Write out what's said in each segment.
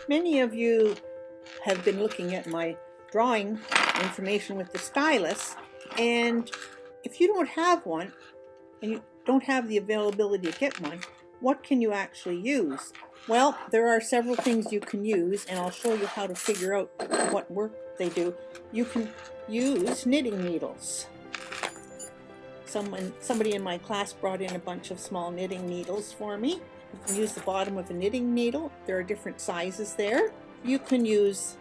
Many of you have been looking at my drawing information with the stylus, and if you don't have one and you don't have the availability to get one, what can you actually use? Well, there are several things you can use, and I'll show you how to figure out what work they do. You can use knitting needles. Somebody in my class brought in a bunch of small knitting needles for me. You can use the bottom of a knitting needle. There are different sizes there. You can use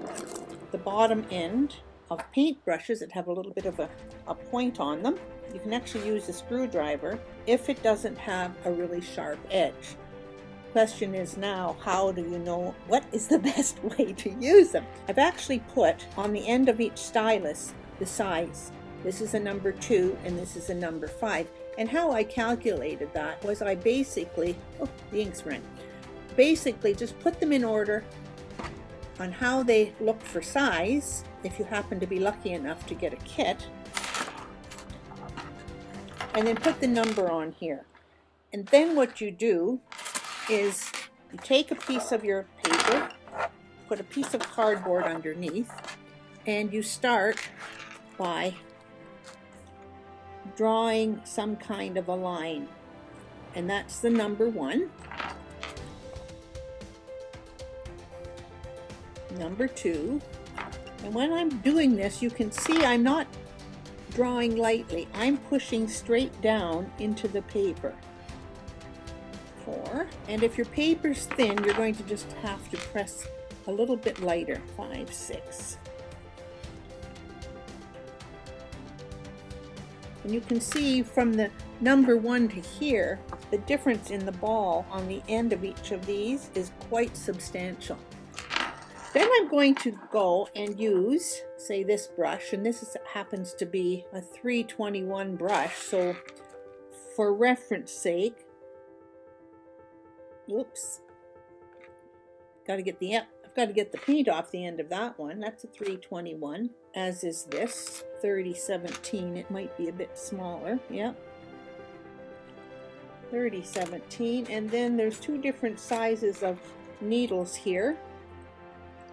the bottom end of paintbrushes that have a little bit of a point on them. You can actually use a screwdriver if it doesn't have a really sharp edge. Question is now, how do you know what is the best way to use them? I've actually put on the end of each stylus the size. This is a number 2 and this is a number 5. And how I calculated that was I basically, oh, the ink's ran. Basically just put them in order on how they look for size, if you happen to be lucky enough to get a kit, and then put the number on here. And then what you do is you take a piece of your paper, put a piece of cardboard underneath, and you start by drawing some kind of a line, and that's the number 1, number 2, and when I'm doing this, you can see I'm not drawing lightly. I'm pushing straight down into the paper. 4, and if your paper's thin, you're going to just have to press a little bit lighter. 5, 6. And you can see from the number 1 to here, the difference in the ball on the end of each of these is quite substantial. Then I'm going to go and use, say, this brush, and this happens to be a 321 brush, so for reference sake, oops, I've got to get the paint off the end of that one. That's a 321, as is this 3017. It might be a bit smaller. Yep, 3017. And then there's 2 different sizes of needles here.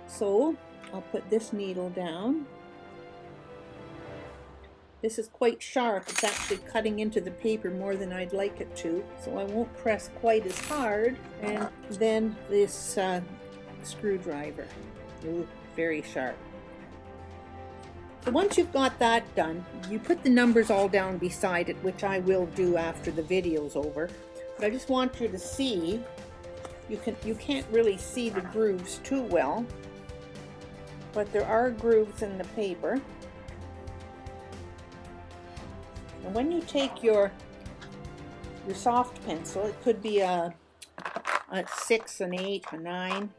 So I'll put this needle down. This is quite sharp. It's actually cutting into the paper more than I'd like it to, so I won't press quite as hard. And then this screwdriver. Ooh, very sharp. So once you've got that done, you put the numbers all down beside it, which I will do after the video's over. But I just want you to see, you can't really see the grooves too well, but there are grooves in the paper. And when you take your soft pencil, it could be a 6, an 8, a 9.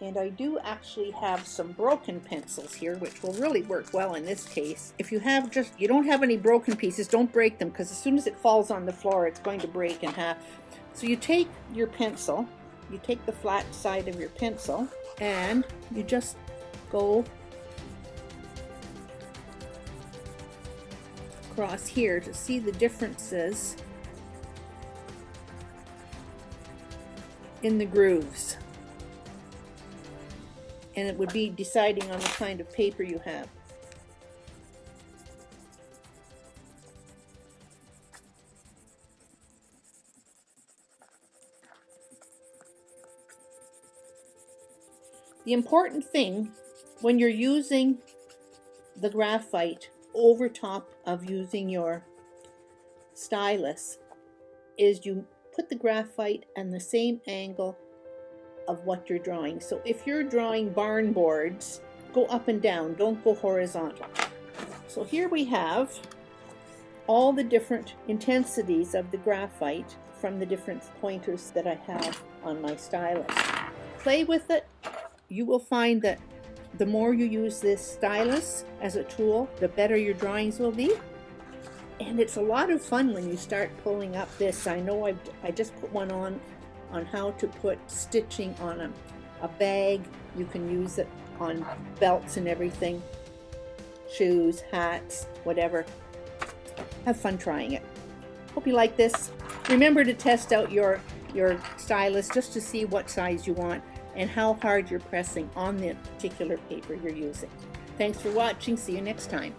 And I do actually have some broken pencils here, which will really work well in this case. If you don't have any broken pieces, don't break them, because as soon as it falls on the floor, it's going to break in half. So you take your pencil, you take the flat side of your pencil, and you just go across here to see the differences in the grooves. And it would be deciding on the kind of paper you have. The important thing when you're using the graphite over top of using your stylus is you put the graphite at the same angle of what you're drawing. So if you're drawing barn boards, go up and down, don't go horizontal. So here we have all the different intensities of the graphite from the different pointers that I have on my stylus. Play with it. You will find that the more you use this stylus as a tool, the better your drawings will be. And it's a lot of fun when you start pulling up this. I know I just put one on how to put stitching on a bag. You can use it on belts and everything, shoes, hats, whatever. Have fun trying it. Hope you like this. Remember to test out your stylus just to see what size you want. and how hard you're pressing on the particular paper you're using. Thanks for watching. See you next time.